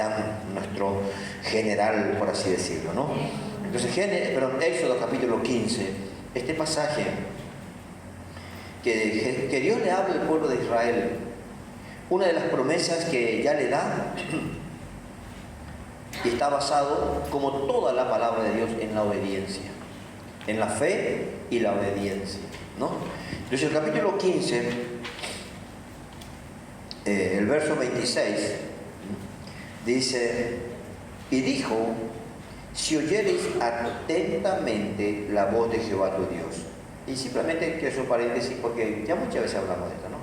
capitán, nuestro general, por así decirlo, ¿no? Entonces, Éxodo capítulo 15, este pasaje que Dios le habla al pueblo de Israel, una de las promesas que ya le da, y está basado, como toda la palabra de Dios, en la obediencia, en la fe y la obediencia, ¿no? Entonces el capítulo 15, el verso 26, dice: y dijo, si oyereis atentamente la voz de Jehová tu Dios. Y simplemente quiero hacer un paréntesis porque ya muchas veces hablamos de esto, ¿no?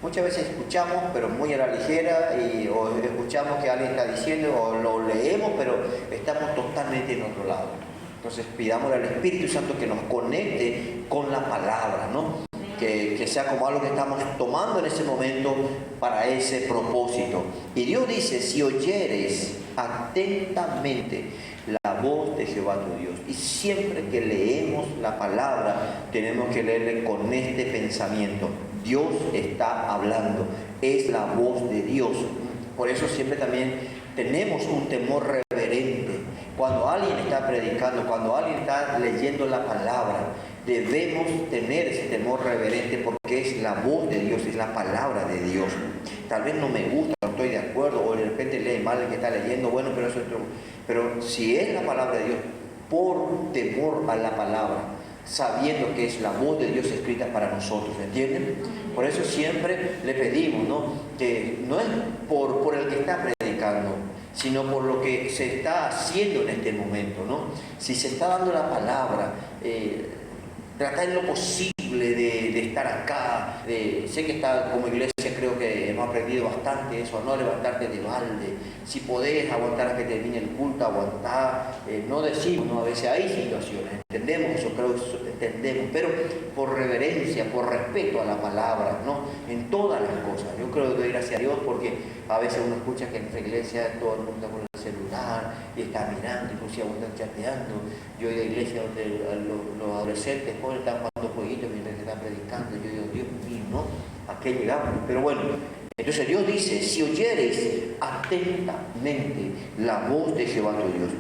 Muchas veces escuchamos, pero muy a la ligera, o escuchamos que alguien está diciendo, o lo leemos, pero estamos totalmente en otro lado. Entonces pidamos al Espíritu Santo que nos conecte con la palabra, ¿no? Que sea como algo que estamos tomando en ese momento para ese propósito. Y Dios dice: si oyeres atentamente la voz de Jehová tu Dios. Y siempre que leemos la palabra, tenemos que leerle con este pensamiento: Dios está hablando, es la voz de Dios. Por eso siempre también tenemos un temor reverente. Cuando alguien está predicando, cuando alguien está leyendo la palabra, debemos tener ese temor reverente, porque es la voz de Dios, es la palabra de Dios. Tal vez no me gusta, no estoy de acuerdo, o de repente lee mal el que está leyendo, bueno, pero eso es otro. Pero si es la palabra de Dios, por temor a la palabra, sabiendo que es la voz de Dios escrita para nosotros, ¿entienden? Por eso siempre le pedimos, ¿no? Que no es por el que está predicando, sino por lo que se está haciendo en este momento, ¿no? Si se está dando la palabra, tratar en lo posible de estar acá. Sé que está como iglesia, creo que hemos aprendido bastante eso, no levantarte de balde. Si podés aguantar a que termine el culto, aguantar. No decimos, ¿no? A veces hay situaciones, entendemos eso, creo que eso entendemos, pero por reverencia, por respeto a la palabra, ¿no? En todas las cosas. Yo creo que doy gracias a Dios, porque a veces uno escucha que en nuestra iglesia todo el mundo está con el celular y está mirando, inclusive uno está chateando. Yo he ido a iglesia donde los adolescentes jóvenes están jugando jueguitos mientras que están predicando. Yo digo: Dios mío, ¿no? ¿A qué llegamos? Pero bueno, entonces Dios dice: si oyeres atentamente la voz de Jehová tu Dios,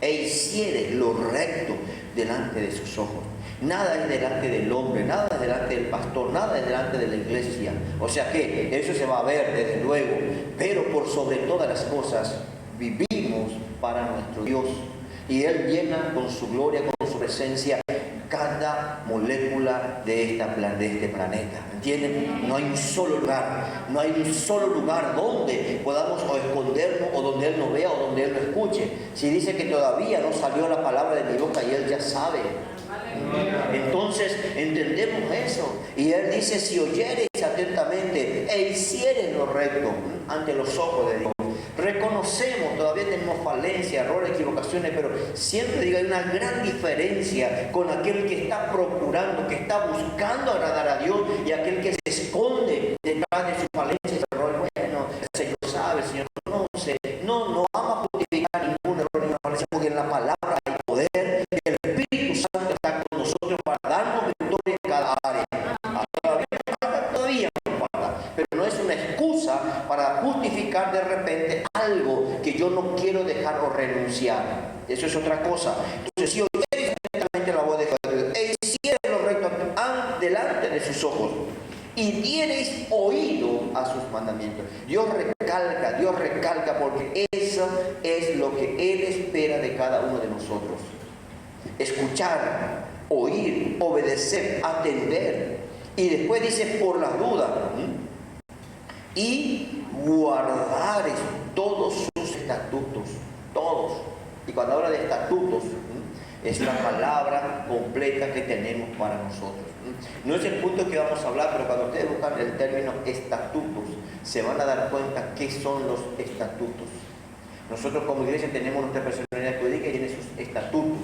e hicieres lo recto delante de sus ojos. Nada es delante del hombre, nada es delante del pastor, nada es delante de la iglesia. O sea que eso se va a ver desde luego, pero por sobre todas las cosas vivimos para nuestro Dios, y Él llena con su gloria, con su presencia, cada molécula de este planeta. ¿Entienden? No hay un solo lugar, no hay un solo lugar donde podamos o escondernos, o donde Él nos vea, o donde Él nos escuche. Si dice que todavía no salió la palabra de mi boca, y Él ya sabe. Entonces entendemos eso. Y Él dice: si oyeres atentamente e hicieres lo recto ante los ojos de Dios. Reconocemos, todavía tenemos falencias, errores, equivocaciones, pero siempre digo, hay una gran diferencia con aquel que está procurando, que está buscando agradar a Dios, y aquel que se esconde detrás de sus falencias, errores. Bueno, el Señor sabe, el Señor conoce. No vamos a justificar ningún error, ninguna falencia, porque en la palabra hay poder, y el Espíritu Santo está con nosotros para darnos victoria en cada área. Todavía nos falta, pero no es una excusa para justificar de repente algo que yo no quiero dejar o renunciar. Eso es otra cosa. Entonces, si oyeres atentamente la voz de Dios, e hicieres lo recto delante de sus ojos, y diereis oído a sus mandamientos. Dios recalca, porque eso es lo que Él espera de cada uno de nosotros. Escuchar, oír, obedecer, atender. Y después dice: por las dudas, y guardares todos sus estatutos, todos. Y cuando habla de estatutos, es la palabra completa que tenemos para nosotros. No es el punto que vamos a hablar, pero cuando ustedes buscan el término estatutos, se van a dar cuenta qué son los estatutos. Nosotros como iglesia tenemos nuestra personalidad jurídica y tiene sus estatutos,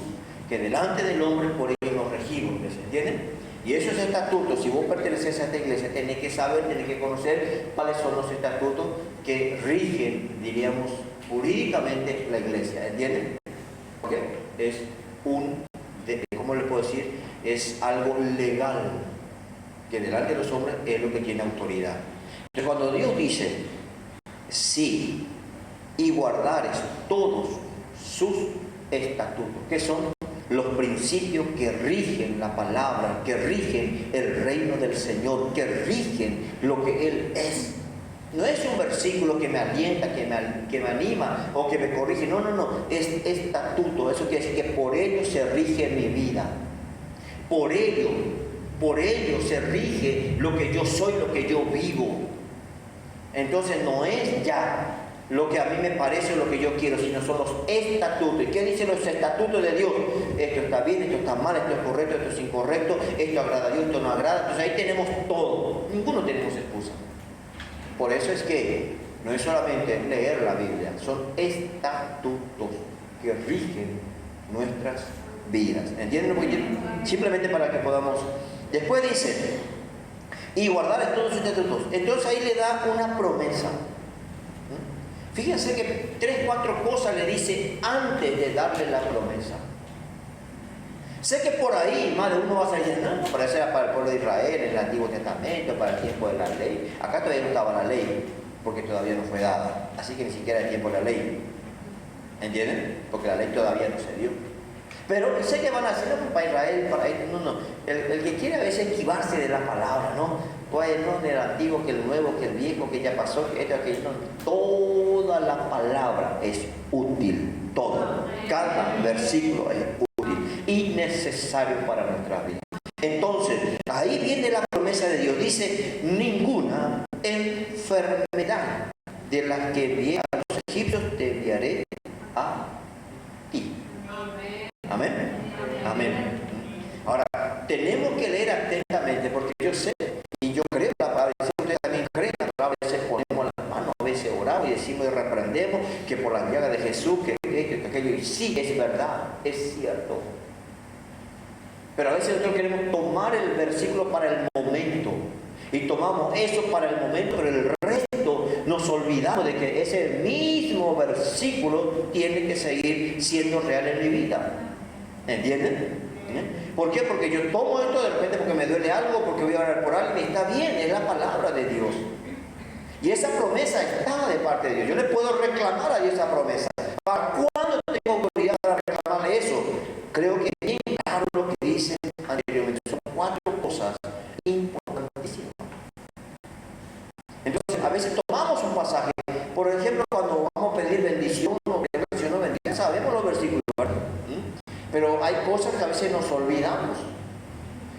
que delante del hombre por ellos nos regimos, ¿entienden? Y esos estatutos, si vos perteneces a esta iglesia, tenés que saber, tenés que conocer cuáles son los estatutos que rigen, diríamos, jurídicamente la iglesia, ¿entienden? ¿Okay? Es ¿cómo le puedo decir? Es algo legal, que delante de los hombres es lo que tiene autoridad. Entonces, cuando Dios dice: sí, y guardares todos sus estatutos, que son los principios que rigen la palabra, que rigen el reino del Señor, que rigen lo que Él es. No es un versículo que me alienta, que me anima o que me corrige. No, no, no. Es estatuto. Eso quiere decir que por ello se rige mi vida. Por ello se rige lo que yo soy, lo que yo vivo. Entonces no es ya lo que a mí me parece o lo que yo quiero, sino son los estatutos. ¿Y qué dicen los estatutos de Dios? Esto está bien, esto está mal, esto es correcto, esto es incorrecto, esto agrada a Dios, esto no agrada. Entonces ahí tenemos todo. Ninguno tenemos excusa. Por eso es que no es solamente leer la Biblia, son estatutos que rigen nuestras vidas. ¿Entienden? Simplemente para que podamos... Después dice, y guardar todos sus estatutos. Entonces ahí le da una promesa. Fíjense que 3, 4 cosas le dice antes de darle la promesa. Sé que por ahí más de uno va a salir, no, para eso era para el pueblo de Israel, en el Antiguo Testamento, para el tiempo de la ley. Acá todavía no estaba la ley, porque todavía no fue dada. Así que ni siquiera el tiempo de la ley. ¿Entienden? Porque la ley todavía no se dio. Pero sé que van a hacer para Israel, para Israel. No. El que quiere a veces esquivarse de la palabra, ¿no? Pues no del antiguo, que el nuevo, que el viejo, que ya pasó, que esto, que no. Toda la palabra es útil. Todo. Cada versículo es útil y necesario para nuestra vida. Entonces, ahí viene la promesa de Dios. Dice, ninguna enfermedad de las que envié a los egipcios te enviaré a ti. Amén. Amén. Ahora, tenemos que leer atentamente, porque yo sé y yo creo la palabra. Ustedes también creen la palabra. A veces ponemos las manos, a veces oramos y decimos y reprendemos que por las llagas de Jesús, que esto, que aquello. Y sí, es verdad, es cierto. Pero a veces nosotros queremos tomar el versículo para el momento. Y tomamos eso para el momento, pero el resto nos olvidamos de que ese mismo versículo tiene que seguir siendo real en mi vida. ¿Entienden? ¿Por qué? Porque yo tomo esto de repente porque me duele algo, porque voy a orar por alguien. Está bien, es la palabra de Dios. Y esa promesa está de parte de Dios. Yo le puedo reclamar a Dios esa promesa. ¿Para cuándo tengo autoridad para reclamarle eso? Creo que bien claro lo que dice anteriormente. Son 4 cosas importantísimas. Entonces, a veces tomamos un pasaje. Por ejemplo, cuando vamos a pedir bendición o bendición o bendición, sabemos los versículos, ¿verdad? Pero hay cosas que a veces nos olvidamos.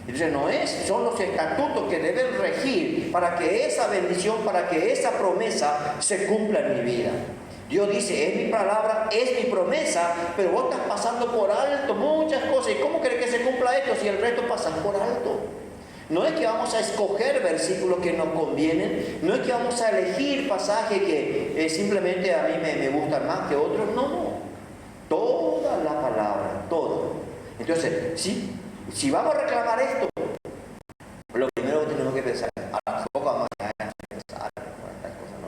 Entonces no es, son los estatutos que deben regir para que esa bendición, para que esa promesa se cumpla en mi vida. Dios dice, es mi palabra, es mi promesa, pero vos estás pasando por alto muchas cosas. ¿Y cómo crees que se cumpla esto si el resto pasa por alto? No es que vamos a escoger versículos que nos convienen, no es que vamos a elegir pasajes que simplemente a mí me gustan más que otros, no. Toda la palabra, todo. Entonces, si vamos a reclamar esto, lo primero que tenemos que pensar, a la poco vamos a pensar por estas cosas, ¿no?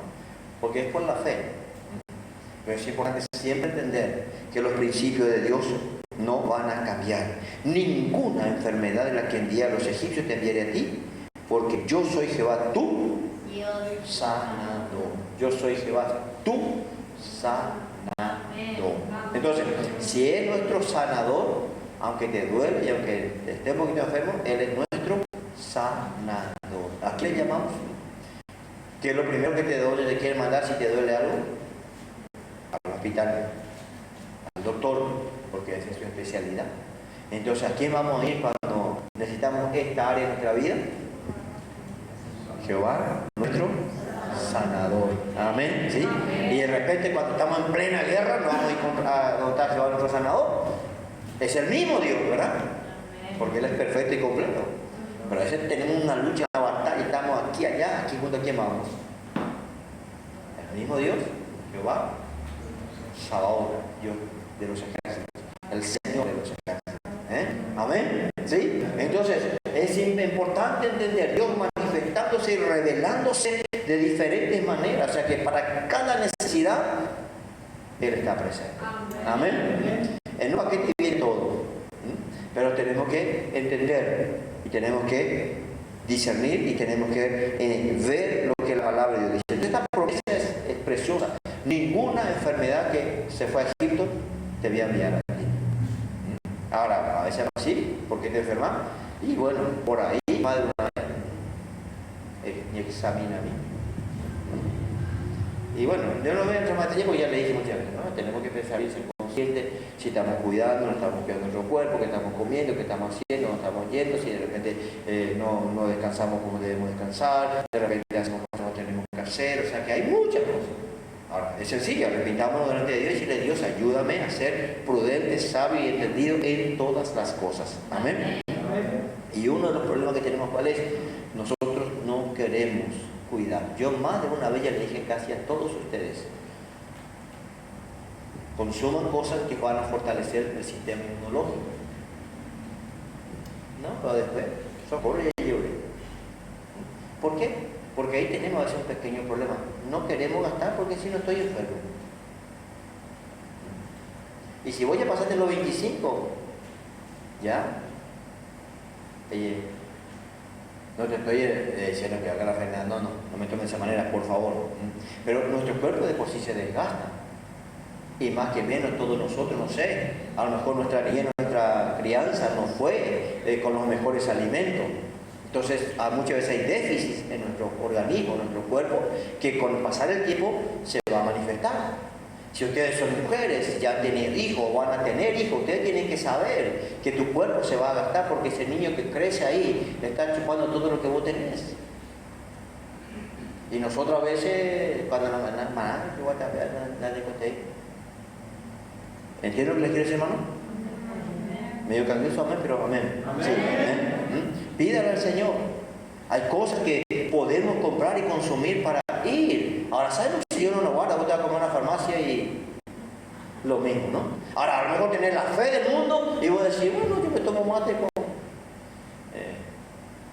Porque es por la fe. Pero es importante siempre entender que los principios de Dios no van a cambiar. Ninguna enfermedad de la que envié a los egipcios te enviaré a ti, porque yo soy Jehová, tu sanador. Yo soy Jehová, tu sanador. Entonces, si es nuestro sanador, aunque te duele y aunque estés un poquito enfermo, Él es nuestro sanador. ¿A qué le llamamos? ¿Qué es lo primero que te duele, te quiere mandar si te duele algo? Al hospital, al doctor, porque esa es su especialidad. Entonces, ¿a quién vamos a ir cuando necesitamos esta área de nuestra vida? Jehová, nuestro sanador. Amén. ¿Sí? Y de repente, cuando estamos en plena guerra, no vamos a ir a donde está Jehová, nuestro sanador. Es el mismo Dios, ¿verdad? Porque Él es perfecto y completo. Pero a veces tenemos una lucha, una batalla, y estamos aquí, allá, aquí junto a quién vamos. El mismo Dios, Jehová, Sabaoth, Dios de los ejércitos, el Señor de los ejércitos. Amén. ¿Sí? Entonces, es importante entender Dios manifestándose y revelándose de diferentes maneras. O sea que para cada necesidad, Él está presente. Amén. En un paquete viene todo. Pero tenemos que entender y tenemos que discernir y tenemos que ver lo que la palabra de Dios dice. Esta promesa es preciosa. Ninguna enfermedad que se fue a Egipto te voy a enviar a ti. Ahora, a veces no así, porque te enfermas. Y bueno, por ahí, más de una vez, me examina a mí. Y bueno, yo no voy a entrar más detalle porque ya le dije muchas veces, ¿no? Tenemos que empezar a ser conscientes si estamos cuidando, no estamos cuidando nuestro cuerpo, qué estamos comiendo, qué estamos haciendo, no estamos yendo, si de repente no descansamos como debemos descansar, de repente hacemos cosas que no tenemos que hacer, o sea que hay muchas cosas. Ahora, es sencillo, repitámonos delante de Dios y decirle: Dios, ayúdame a ser prudente, sabio y entendido en todas las cosas. Amén. Y uno de los problemas que tenemos, ¿cuál es? Nosotros no queremos cuidar. Yo más de una vez ya le dije casi a todos ustedes: consuman cosas que van a fortalecer el sistema inmunológico. No, pero después, socorro y llore. ¿Por qué? Porque ahí tenemos a veces un pequeño problema. No queremos gastar porque si no estoy enfermo. Y si voy a pasarte los 25, ya. No te estoy diciendo que haga la enfermedad, no me tomes de esa manera, por favor. Pero nuestro cuerpo de por sí se desgasta. Y más que menos todos nosotros, no sé, a lo mejor nuestra crianza no fue con los mejores alimentos. Entonces, muchas veces hay déficits en nuestro organismo, en nuestro cuerpo, que con el pasar del tiempo se va a manifestar. Si ustedes son mujeres, ya han tenido hijos o van a tener hijos, ustedes tienen que saber que tu cuerpo se va a gastar porque ese niño que crece ahí le está chupando todo lo que vos tenés. Y nosotros a veces, cuando nos mandan, yo voy a cambiar, nadie conté. ¿Entienden lo que les quiero decir, hermano? Medio candioso, amén, pero amén. Sí, amén. Pídale al Señor. Hay cosas que podemos comprar y consumir para ir. Ahora, ¿saben si yo no lo guarda? Vos te vas a comer a una farmacia y lo mismo, ¿no? Ahora, a lo mejor tener la fe del mundo y vos decís: bueno, yo me tomo mate con...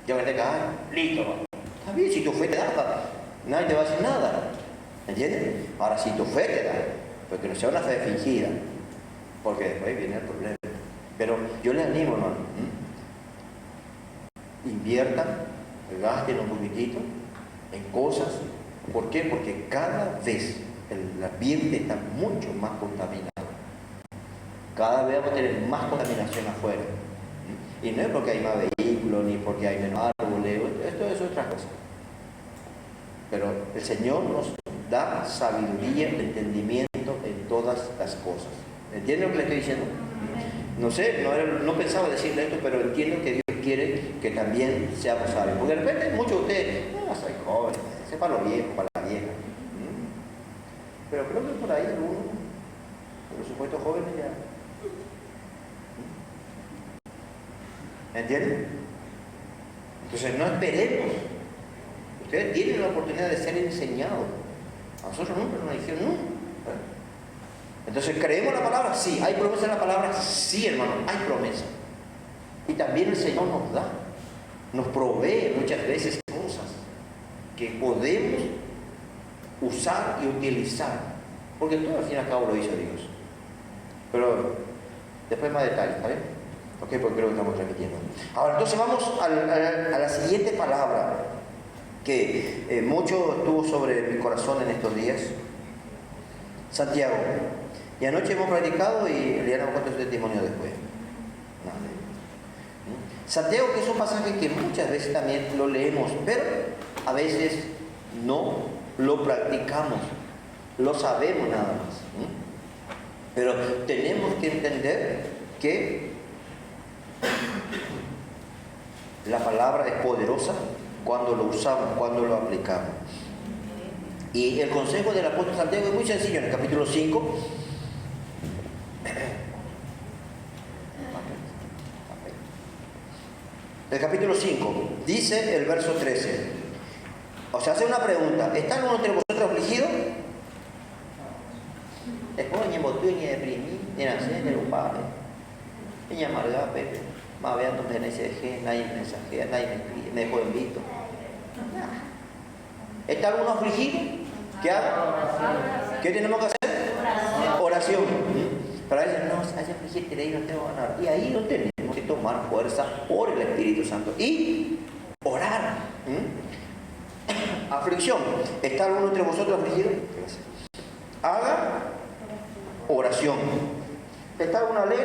yo que te cae, listo. Está bien, si tu fe te da, nadie te va a decir nada. ¿Entiendes? Ahora, si tu fe te da, porque no sea una fe fingida, porque después viene el problema. Pero yo les animo, hermano, inviertan, gasten un poquitito en cosas. ¿Por qué? Porque cada vez el ambiente está mucho más contaminado. Cada vez vamos a tener más contaminación afuera. Y no es porque hay más vehículos, ni porque hay menos árboles, esto es otra cosa. Pero el Señor nos da sabiduría, entendimiento en todas las cosas. ¿Entienden lo que le estoy diciendo? No sé, no pensaba decirle esto, pero entiendo que Dios quiere que también seamos sabios. Porque de repente muchos de ustedes, soy joven, es para los viejos, para la vieja. Pero creo que por ahí algunos, por supuesto jóvenes ya. ¿Entienden? Entonces no esperemos. Ustedes tienen la oportunidad de ser enseñados. A nosotros nunca nos dijeron nunca. Entonces, ¿creemos la palabra? Sí. ¿Hay promesa en la palabra? Sí, hermano, hay promesa. Y también el Señor nos da, nos provee muchas veces cosas que podemos usar y utilizar. Porque todo al fin y al cabo lo hizo Dios. Pero después más detalles, ¿está bien? Ok, porque creo que estamos transmitiendo. Ahora, entonces vamos a la siguiente palabra que mucho estuvo sobre mi corazón en estos días. Santiago. Y anoche hemos practicado y Eliana va a contar su testimonio después. Santiago, que es un pasaje que muchas veces también lo leemos, pero a veces no lo practicamos, lo sabemos nada más. Pero tenemos que entender que la palabra es poderosa cuando lo usamos, cuando lo aplicamos. Y el consejo del apóstol Santiago es muy sencillo. En el capítulo 5, dice el verso 13. O sea, hace una pregunta: ¿está alguno entre vosotros afligido? Después ni embotudo, ni deprimí, ni nacer, ni ocupado, ni amargado, Pepe. Más vean donde NSG, nadie me mensajea, nadie me escribe, me dejó en visto. ¿Está alguno afligido? ¿Qué haga? ¿Qué tenemos que hacer? Oración. Pero a veces no, hay afligir, de ahí no tengo ganas. Y ahí no tenemos que tomar fuerza por el Espíritu Santo y orar. Aflicción. ¿Está alguno entre vosotros afligido? haga oración. ¿Está alguna ley?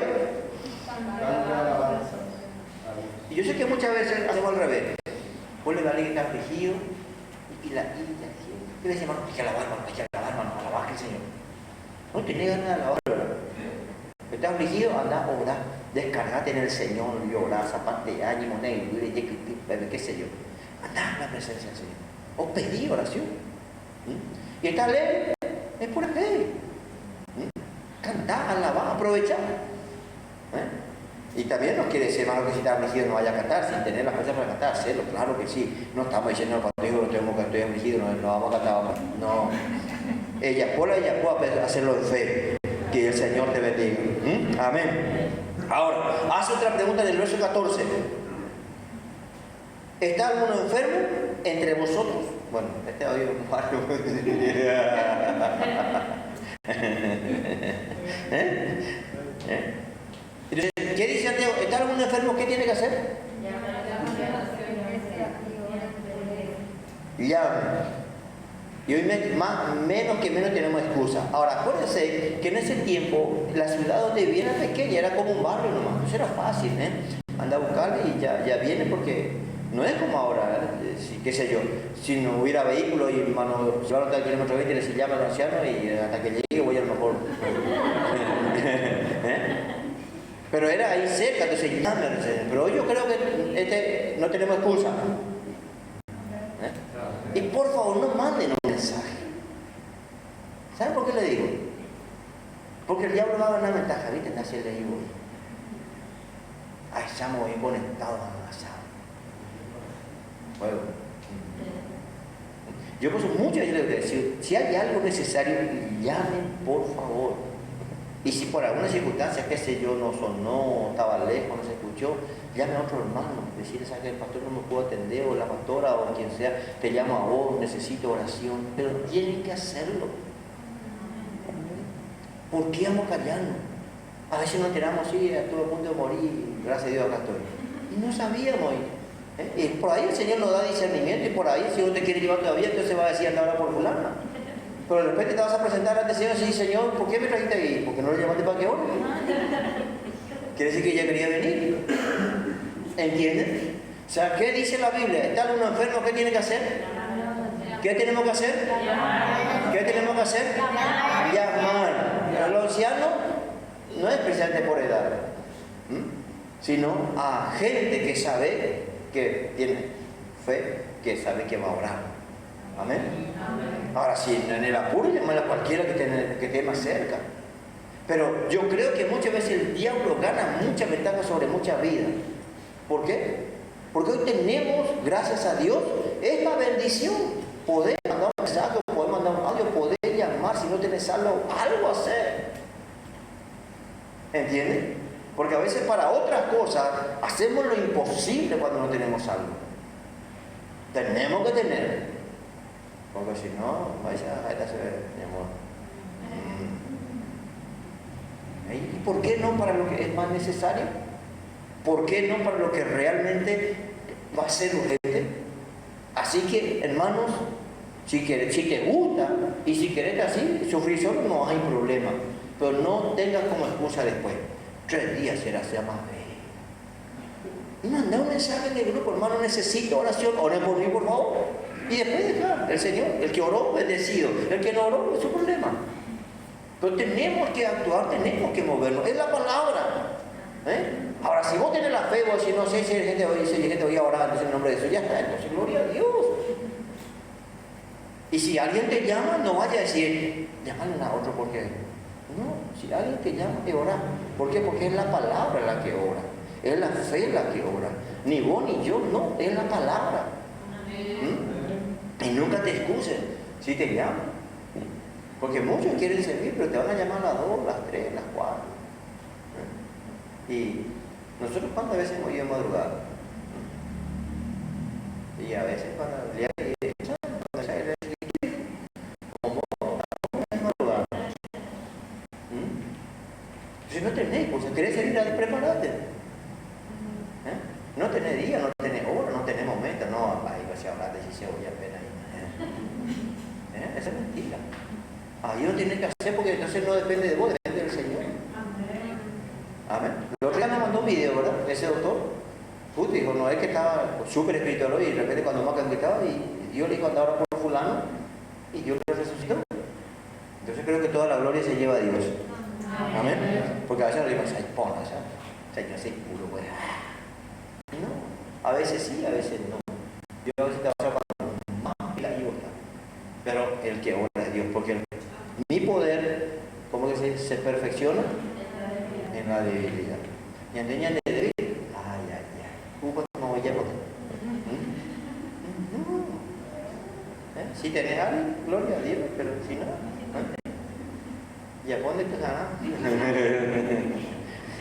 Y yo sé que muchas veces hacemos al revés. Ponle la ley que está afligido y la ¿qué le dice, hermano? Hay que alabar, hermano, hay que alabar, hermano, alabar al Señor. No tenés ganas de alabar, ¿verdad? ¿Estás afligido? Anda, ora, descargate en el Señor y ora, zapatea, ánimo, negro, qué sé yo. Anda en la presencia del Señor. O pedí oración. Y esta ley es pura ley. Cantar, alabar, aprovechar. Y también nos quiere decir, hermano, que si está afligido no vaya a cantar, sin tener las fuerzas para cantar, hacerlo, claro que sí. No estamos diciendo, no, cuando digo que estoy afligido, no vamos a cantar. No. Ella puede hacerlo en fe. Que el Señor te bendiga. Amén. Ahora, hace otra pregunta en el verso 14. ¿Está alguno enfermo entre vosotros? Bueno, este audio es un barrio. Entonces, ¿qué dice Santiago? ¿Está algún enfermo? ¿Qué tiene que hacer? Llame. Y hoy menos que menos tenemos excusa. Ahora, acuérdense que en ese tiempo la ciudad donde vivía era pequeña, era como un barrio nomás. Eso era fácil, Anda a buscarle y ya viene, porque no es como ahora, qué sé yo. Si no hubiera vehículo y hermano, se van a estar kilómetro 20 y les llama al anciano y hasta que llegue voy a lo mejor. Pero era ahí cerca, entonces llaman. Pero yo creo que no tenemos excusa. Y por favor, no manden un mensaje. ¿Saben por qué le digo? Porque el diablo va a ganar ventaja. ¿Viste? Nací el de ahí, güey. Ahí estamos bien conectados a WhatsApp. Bueno. Yo por eso muchas veces les voy a decir, si hay algo necesario, llamen por favor. Y si por alguna circunstancia, qué sé yo, no sonó, estaba lejos, no se escuchó, llame a otro hermano, decirle, ¿sabes que el pastor no me pudo atender, o la pastora, o quien sea, te llamo a vos, necesito oración? Pero tienen que hacerlo. ¿Por qué vamos callando? A veces nos enteramos, sí, estuve a punto de morir, gracias a Dios acá estoy. Y no sabíamos. Y por ahí el Señor nos da discernimiento, y por ahí, si Dios te quiere llevar todavía, entonces va a decir, anda ahora por fulana. Pero de repente te vas a presentar ante el Señor y dices, Señor, ¿por qué me trajiste ahí? ¿Por qué no lo llamaste para que ore? Quiere decir que ella quería venir. ¿Entienden? O sea, ¿qué dice la Biblia? ¿Está uno enfermo? ¿Qué tiene que hacer? ¿Qué tenemos que hacer? ¿Qué tenemos que hacer? Llamar. El anciano no es precisamente por edad, sino a gente que sabe, que tiene fe, que sabe que va a orar. Amén. Ahora, si en el apuro, llamar a cualquiera que esté más cerca. Pero yo creo que muchas veces el diablo gana mucha ventaja sobre muchas vidas. ¿Por qué? Porque hoy tenemos, gracias a Dios, esta bendición. Poder mandar un mensaje, poder mandar un audio, poder llamar, si no tenés algo hacer. ¿Entiendes? Porque a veces para otras cosas hacemos lo imposible cuando no tenemos algo. Tenemos que tener. Porque si no, vais a hacer, mi amor. ¿Y por qué no para lo que es más necesario? ¿Por qué no para lo que realmente va a ser urgente? Así que, hermanos, si te gusta y si querés así, sufrir solo no hay problema. Pero no tengas como excusa después. 3 días será más y manda un mensaje de grupo, hermano, necesito oración, oren por mí, por favor. Y después dejar, el Señor, el que oró, bendecido. El que no oró, es su problema. Pero tenemos que actuar, tenemos que movernos. Es la palabra. Ahora, si vos tenés la fe, vos decís, no sé si hay gente voy a orar en el nombre de Jesús, ya está, entonces gloria a Dios. Y si alguien te llama, no vaya a decir, llámale a otro porque. No, si alguien te llama, te ora. ¿Por qué? Porque es la palabra la que ora. Es la fe la que ora. Ni vos ni yo, no, es la palabra. Y nunca te excusen si te llaman. Porque muchos quieren servir, pero te van a llamar a las 2, las 3, las 4. Y nosotros cuántas veces hemos ido a madrugada. Y a veces para el día de madrugada. Si no tenés, pues si querés salir a prepararte. No tenés día, no tenés hora, no tenés momento, no, ahí vas a hablar de si se oye apenas. Esa es mentira. Ahí lo tienes que hacer porque entonces no depende de vos, depende del Señor. Amén. El otro día me mandó un video, ¿verdad? Ese doctor. Dijo, no es que estaba súper espiritual y de repente cuando me conquistaba y Dios le dijo, anda ahora por fulano y Dios lo resucitó. Entonces creo que toda la gloria se lleva a Dios. Amén. Porque a veces lo digo, ay, ponla, Señor, soy puro, pues. No, a veces sí, a veces no. Dios a veces te va a hacer cuando más y la ayuda. Pero el que ora es Dios, porque mi poder, ¿cómo que se perfecciona? En la debilidad. Y enseñan de débil. Ay, ay, ay. No voy a poder. Si tenés algo, gloria a Dios, pero si no, ya ponte tu ganas.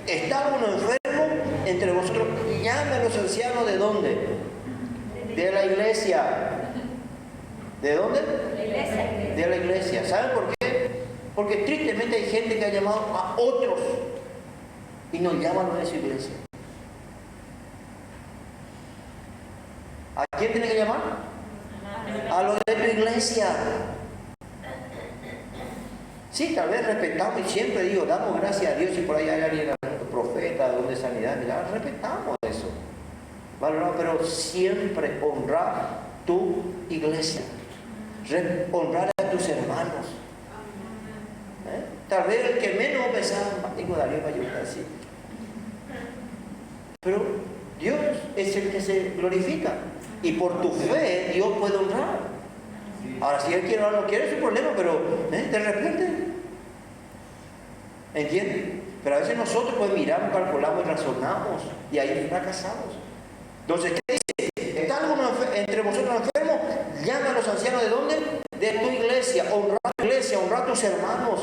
¿Está alguno enfermo entre vosotros? Llame a los ancianos, ¿de dónde? De la iglesia. ¿De dónde? De la iglesia. ¿Saben por qué? Porque tristemente hay gente que ha llamado a otros y nos llaman a su iglesia. ¿A quién tiene que llamar? A los de tu iglesia. Sí, tal vez respetamos y siempre digo, damos gracias a Dios si por ahí hay alguien, profeta, don de sanidad, mira, respetamos eso. Valoramos, pero siempre honrar tu iglesia, honrar a tus hermanos. Tal vez el que menos pensaba, digo, Darío me ayuda así. Pero Dios es el que se glorifica y por tu fe Dios puede honrar. Ahora, si Él quiere o no quiere, es su problema, pero de repente, ¿entiendes? Pero a veces nosotros pues miramos, calculamos y razonamos y ahí fracasamos. Entonces, ¿qué dice? ¿Está alguno entre vosotros enfermo? Llama a los ancianos, ¿de dónde? De tu iglesia. Honra a tu iglesia, honra a tus hermanos.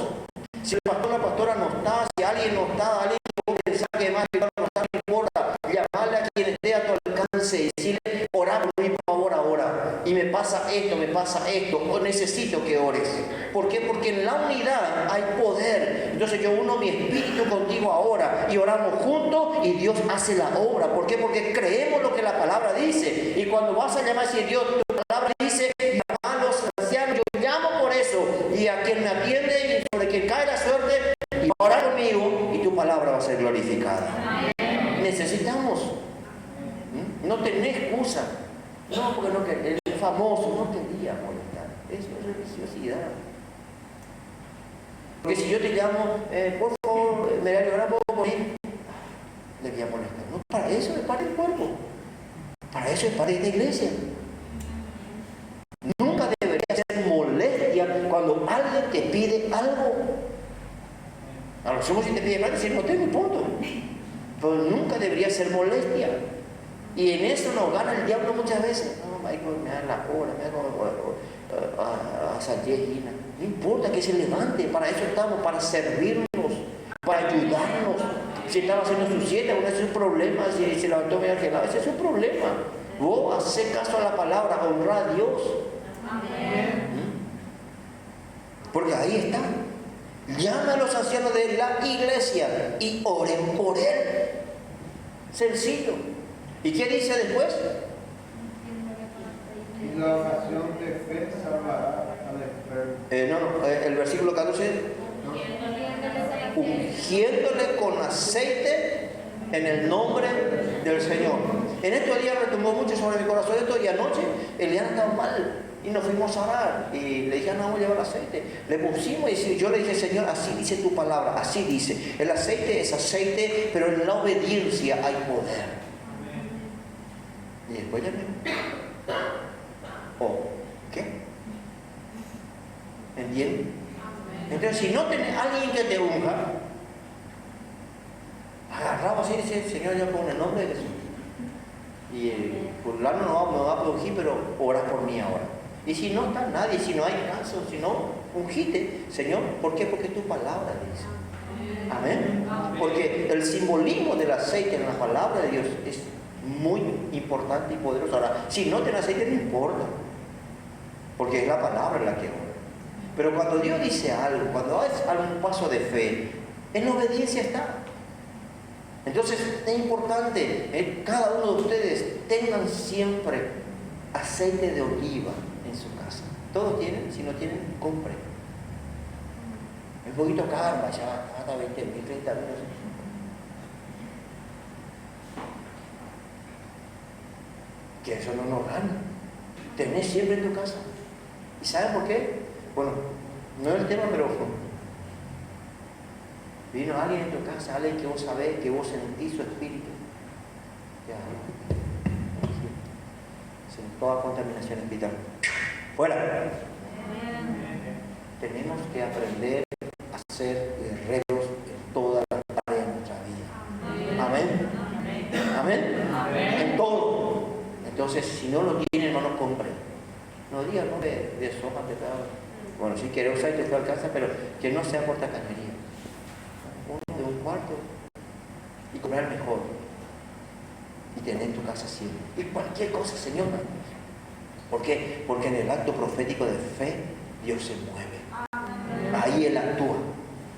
Si el pastor o la pastora no está, si alguien no está, alguien que vos pensás que más que no está, no importa, llamarle a quien esté a tu alcance y decirle, orá por mí, por favor, ahora. Y me pasa esto, o necesito que ores. ¿Por qué? Porque en la unidad hay poder. Entonces yo uno mi espíritu contigo ahora y oramos juntos y Dios hace la obra. ¿Por qué? Porque creemos lo que la palabra dice. Y cuando vas a llamar, si Dios, tu palabra dice, llama a los ancianos, yo llamo por eso. Y a quien me atiende y sobre quien cae la suerte, y va a orar conmigo y tu palabra va a ser glorificada. Necesitamos. No tenés excusa. No, porque no querés. El famoso no quería molestar. Eso es religiosidad. Porque si yo te llamo, por favor, me voy a llorar por morir, le voy a molestar. No, para eso es parte del cuerpo. Para eso es parte de esta iglesia. Nunca debería ser molestia cuando alguien te pide algo. A lo sumo si te pide plata, si no tengo, punto. Pero nunca debería ser molestia. Y en eso nos gana el diablo muchas veces. No, Michael, me da la hora, me da como a Santiago. No importa que se levante, para eso estamos, para servirnos, para ayudarnos. Si estaba haciendo su siesta, uno es su problema, si se levantó medio gelado, ese es su problema. Vos hacé caso a la palabra, honra a Dios. Porque ahí está. Llama a los ancianos de la iglesia y oren por él. Sencillo. ¿Y qué dice después? Y la oración de fe salvará al enfermo. El versículo 14. Ungiéndole con aceite en el nombre del Señor. En estos días retumbó mucho sobre mi corazón esto y anoche Eliana estaba mal y nos fuimos a orar y le dije, no, vamos a llevar aceite. Le pusimos y yo le dije, Señor, así dice tu palabra, así dice. El aceite es aceite, pero en la obediencia hay poder. Y después ya ¿qué? ¿Entiendes? Entonces, si no tenés alguien que te unja, agarramos así y dice, Señor, yo pongo el nombre de Jesús. Y fulano no me va a ungir, pero oras por mí ahora. Y si no está nadie, si no hay caso, si no, ungite, Señor. ¿Por qué? Porque tu palabra dice. Amén. Porque el simbolismo del aceite en la palabra de Dios es muy importante y poderoso. Ahora, si no tenés aceite, no importa, porque es la palabra la que obra. Pero cuando Dios dice algo, cuando haces algún paso de fe, en la obediencia está. Entonces es importante, cada uno de ustedes tengan siempre aceite de oliva en su casa. ¿Todos tienen? Si no tienen, compren. Un poquito karma, ya hasta 20.000, 30.000, no sé. Que eso no nos gana. Tenés siempre en tu casa. ¿Y sabes por qué? Bueno, no es el tema, pero vino alguien en tu casa, alguien que vos sabés, que vos sentís su espíritu. Ya, sin toda contaminación espiritual. Fuera. Tenemos que aprender a ser guerreros en toda la área de nuestra vida. Amén. Amén. En todo. Entonces, si no lo tienen, no lo compren. No digan, no de soja, bueno, si quieres usar y te fue al casa, pero que no sea por tacañería. Uno de un cuarto y comprar mejor. Y tener en tu casa siempre. Y cualquier cosa, Señor. ¿Por qué? Porque en el acto profético de fe, Dios se mueve. Ahí Él actúa.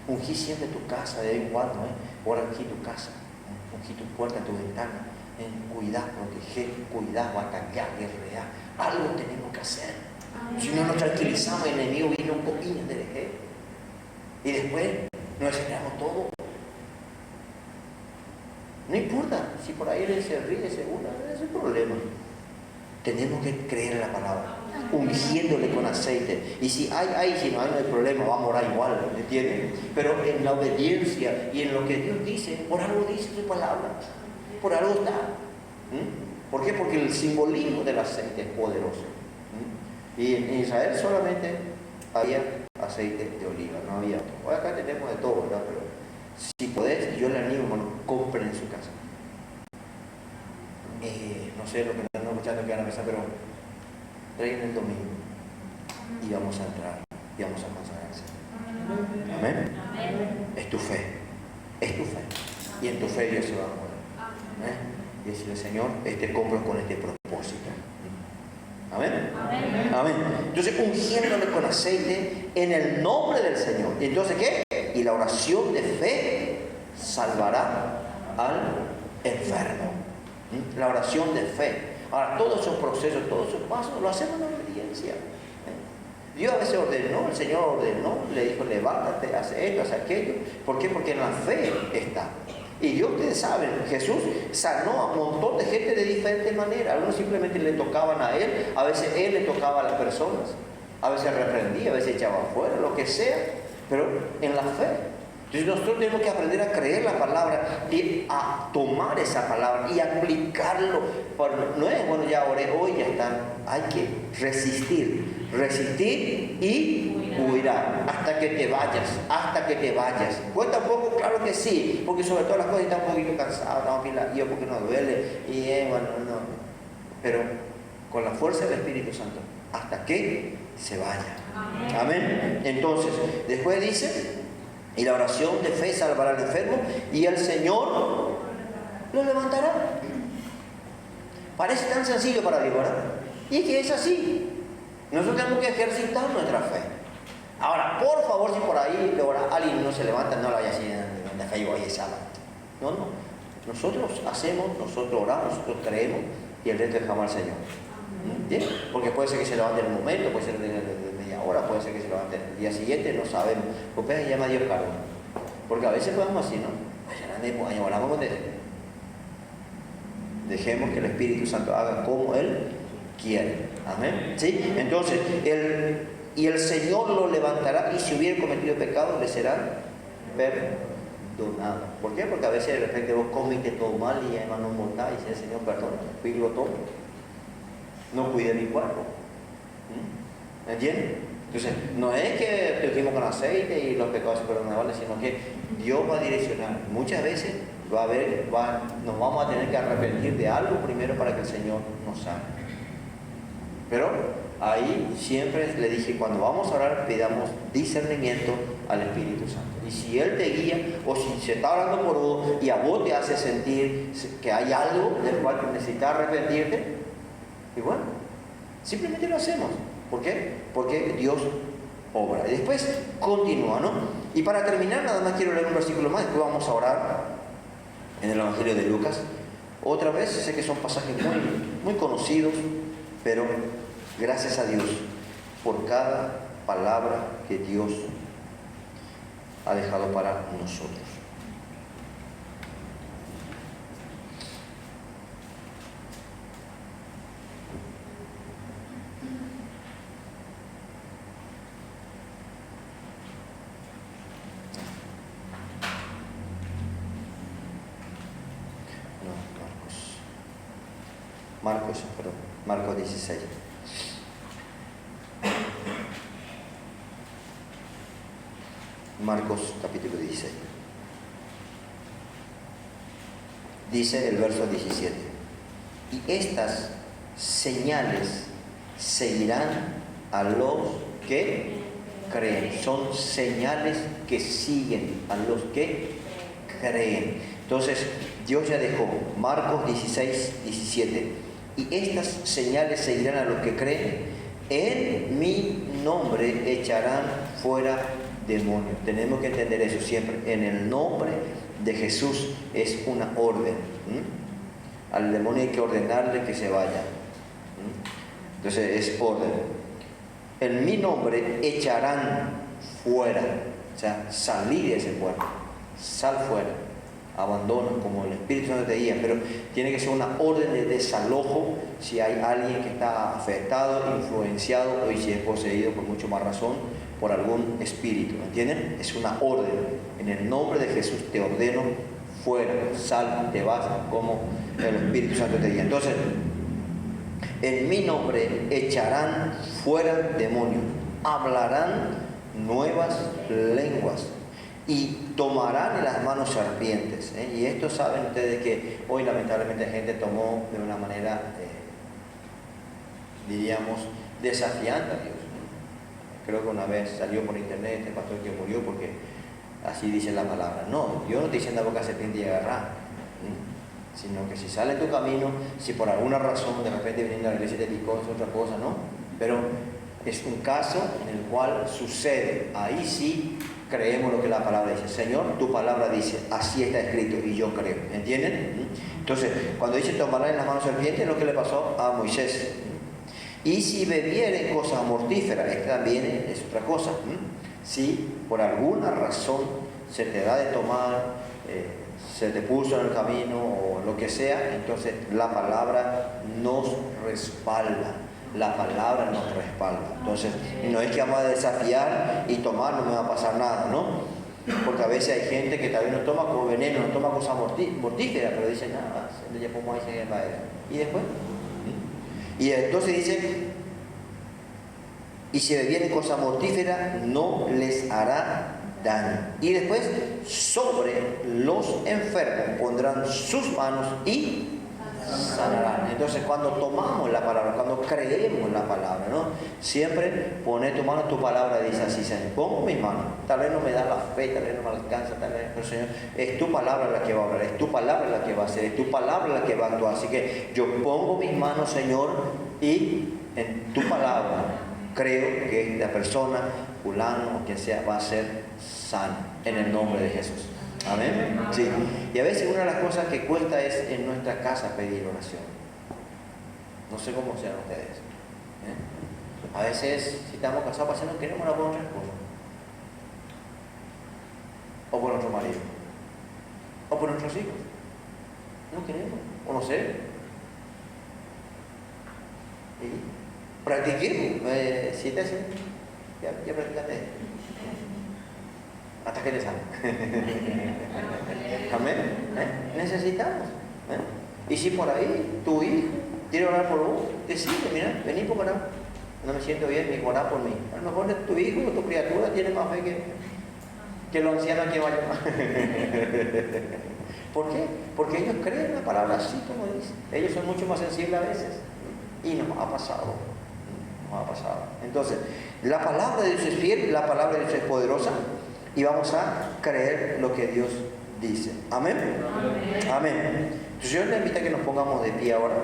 Ungí siempre tu casa de vez en cuando. Ora ungí tu casa. Ungí tu puerta, tu ventana. Cuidar, proteger, cuidar, atacar, guerrear. Algo tenemos que hacer. Si no nos tranquilizamos, el enemigo viene un poquito del eje. Y después nos esperamos todo. No importa si por ahí él se ríe, se burla, ese es el problema. Tenemos que creer en la palabra, ungiéndole con aceite. Y si no hay problema, vamos a orar igual, ¿entienden? Pero en la obediencia y en lo que Dios dice, por algo dice su palabra, por algo está. ¿Por qué? Porque el simbolismo del aceite es poderoso. Y en Israel solamente había aceite de oliva, no había otro. Hoy acá tenemos de todo, ¿verdad? Pero si podés, yo le animo, hermano, compren en su casa. No sé lo que están escuchando que van a pensar, pero traigan el domingo y vamos a entrar y vamos a consagrarse. Amén. Es tu fe, es tu fe. Y en tu fe Dios se va a mover. Y decirle, Señor, compro con este propósito. Amén. Amén. Entonces, ungiéndole con aceite en el nombre del Señor. ¿Y entonces qué? Y la oración de fe salvará al enfermo. La oración de fe. Ahora, todos esos procesos, todos esos pasos, lo hacemos en obediencia. Dios a veces ordenó, el Señor ordenó, le dijo, levántate, hace esto, hace aquello. ¿Por qué? Porque en la fe está. Y Dios, ustedes saben, Jesús sanó a un montón de gente de diferentes maneras. Algunos simplemente le tocaban a Él, a veces Él le tocaba a las personas, a veces reprendía, a veces echaba fuera, lo que sea, pero en la fe. Entonces nosotros tenemos que aprender a creer la palabra y a tomar esa palabra y aplicarlo. No es, bueno, ya oré hoy, ya está. Hay que resistir y huirá hasta que te vayas. Cuesta un poco, claro que sí, porque sobre todo las cosas están un poquito cansadas, no, yo porque no duele, y bueno, no. Pero con la fuerza del Espíritu Santo, hasta que se vaya. Amén. Entonces, después dice, y la oración de fe salvará al enfermo y el Señor lo levantará. Parece tan sencillo para Dios, ¿verdad? Y es que es así. Nosotros tenemos que ejercitar nuestra fe. Ahora, por favor, si por ahí alguien no se levanta, no lo vaya a decir de fe, yo voy a sábado. No. Nosotros hacemos, nosotros oramos, nosotros creemos y el resto dejamos al Señor. ¿Bien? Porque puede ser que se levante en el momento, puede ser de media hora, puede ser que se levante el día siguiente, no sabemos. Porque se llama Dios cargo. Porque a veces podemos así, ¿no? Dejemos que el Espíritu Santo haga como Él quiere. Amén. ¿Sí? Entonces, el Señor lo levantará y si hubiera cometido pecado, le será perdonado. ¿Por qué? Porque a veces de repente vos comiste todo mal y además no mortáis y dice el Señor, perdón, fui glotón. No cuidé mi cuerpo. ¿Me entiendes? Entonces, no es que te ungimos con aceite y los pecados se perdonables, sino que Dios va a direccionar. Muchas veces nos vamos a tener que arrepentir de algo primero para que el Señor nos sane. Pero ahí siempre le dije, cuando vamos a orar, pidamos discernimiento al Espíritu Santo. Y si Él te guía, o si se está orando por vos y a vos te hace sentir que hay algo del cual necesitas arrepentirte, y bueno, simplemente lo hacemos. ¿Por qué? Porque Dios obra. Y después continúa, ¿no? Y para terminar, nada más quiero leer un versículo más, después vamos a orar en el Evangelio de Lucas. Otra vez, sé que son pasajes muy conocidos, pero gracias a Dios por cada palabra que Dios ha dejado para nosotros. Marcos 16. Marcos capítulo 16. Dice el verso 17. Y estas señales seguirán a los que creen. Son señales que siguen a los que creen. Entonces, Dios ya dejó Marcos 16, 17. Y estas señales seguirán a los que creen. En mi nombre echarán fuera demonios. Tenemos que entender eso siempre. En el nombre de Jesús es una orden. Al demonio hay que ordenarle que se vaya. Entonces es orden. En mi nombre echarán fuera. O sea, salir de ese cuerpo. Sal fuera. Abandono, como el Espíritu Santo te guía, pero tiene que ser una orden de desalojo si hay alguien que está afectado, influenciado y si es poseído por mucho más razón por algún espíritu, ¿entienden? Es una orden. En el nombre de Jesús te ordeno fuera, sal, te vas, como el Espíritu Santo te guía. Entonces, en mi nombre echarán fuera demonios, hablarán nuevas lenguas y tomarán en las manos serpientes. Y esto saben ustedes que hoy lamentablemente gente tomó de una manera, diríamos, desafiante a Dios. Creo que una vez salió por internet este pastor que murió porque así dice la palabra. No, Dios no te dice andar boca serpiente y agarrar, sino que si sale en tu camino, si por alguna razón de repente viniendo a la iglesia te picó, es otra cosa, ¿no? Pero es un caso en el cual sucede. Ahí sí creemos lo que la palabra dice. Señor, tu palabra dice, así está escrito y yo creo. ¿Entienden? Entonces, cuando dice tomarán en las manos serpientes, es lo que le pasó a Moisés. Y si bebieren cosas mortíferas, esta también es otra cosa. Si por alguna razón se te da de tomar, se te puso en el camino o lo que sea, entonces la palabra nos respalda. La palabra nos respalda. Entonces, no es que vamos a desafiar y tomar, no me va a pasar nada, ¿no? Porque a veces hay gente que también no toma como veneno, no toma cosas mortíferas, pero dice nada, y después. Y entonces dice, y si bebieren cosas mortíferas, no les hará daño. Y después, sobre los enfermos pondrán sus manos y sanarán. Entonces, cuando tomamos la palabra, cuando creemos la palabra, ¿no? Siempre poner tu mano, tu palabra dice así, Señor, pongo mis manos. Tal vez no me da la fe, tal vez no me alcanza, tal vez, pero Señor, es tu palabra la que va a hablar, es tu palabra la que va a hacer, es tu palabra la que va a actuar. Así que yo pongo mis manos, Señor, y en tu palabra creo que esta persona, fulano o quien sea, va a ser sano en el nombre de Jesús. Amén. Sí. Y a veces una de las cosas que cuesta es en nuestra casa pedir oración. No sé cómo sean ustedes. A veces, si estamos casados, pues no queremos orar por nuestra esposa. O por nuestro marido. O por nuestros hijos. No queremos. O no sé. Y practiquemos. Si te hacen, ya practicaste. Hasta que te salga. Amén. Necesitamos. Y si por ahí tu hijo quiere orar por vos, decide, mira, vení por orar. No me siento bien, ni orar por mí. A lo mejor tu hijo o tu criatura tiene más fe que los ancianos que vayan. ¿Por qué? Porque ellos creen la palabra así como dice. Ellos son mucho más sensibles a veces. Y nos ha pasado. Nos ha pasado. Entonces, la palabra de Dios es fiel, la palabra de Dios es poderosa. Y vamos a creer lo que Dios dice. ¿Amén? Amén. Amén. Entonces yo les invito a que nos pongamos de pie ahora.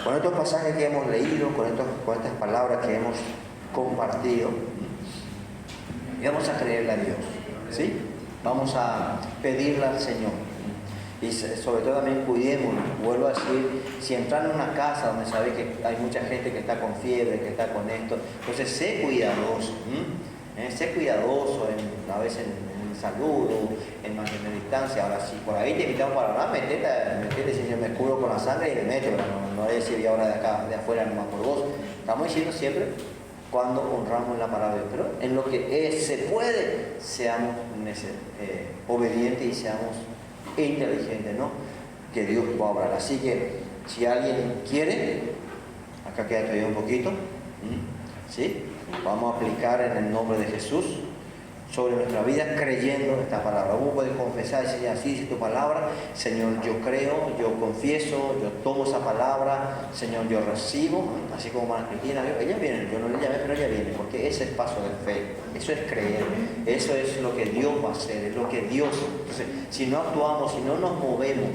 Con estos pasajes que hemos leído, con estas palabras que hemos compartido. Y vamos a creerle a Dios. ¿Sí? Vamos a pedirle al Señor. Y sobre todo también cuidémonos. Vuelvo a decir, si entran en una casa donde sabes que hay mucha gente que está con fiebre, que está con esto, entonces sé cuidadoso. Sé cuidadoso a veces en el saludo, en mantener distancia. Ahora, si por ahí te invitan para hablar, metete, si yo me cubro con la sangre y me meto, pero no es decir ahora de acá, de afuera, nomás por vos. Estamos diciendo siempre cuando honramos la palabra de Dios, pero en lo que se puede, seamos obedientes y seamos inteligentes, ¿no? Que Dios pueda hablar. Así que, si alguien quiere, acá queda todavía un poquito, ¿sí? Vamos a aplicar en el nombre de Jesús sobre nuestra vida, creyendo esta palabra. Vos podés confesar y decir, así dice tu palabra, Señor, yo creo, yo confieso, yo tomo esa palabra, Señor, yo recibo, así como María Cristina, ella viene, yo no le llamé, pero ella viene, porque ese es el paso de fe, eso es creer, eso es lo que Dios va a hacer, es lo que Dios. Entonces, si no actuamos, si no nos movemos,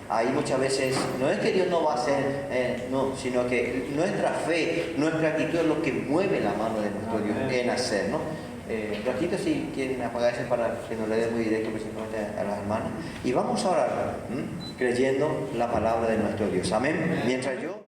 ahí muchas veces, no es que Dios no va a hacer, no, sino que nuestra fe, nuestra actitud es lo que mueve la mano de nuestro Dios en hacer, ¿no? Ratito si quieren apagar ese para que no le dé muy directo principalmente a las hermanas. Y vamos a orar, creyendo la palabra de nuestro Dios. Amén. Mientras yo...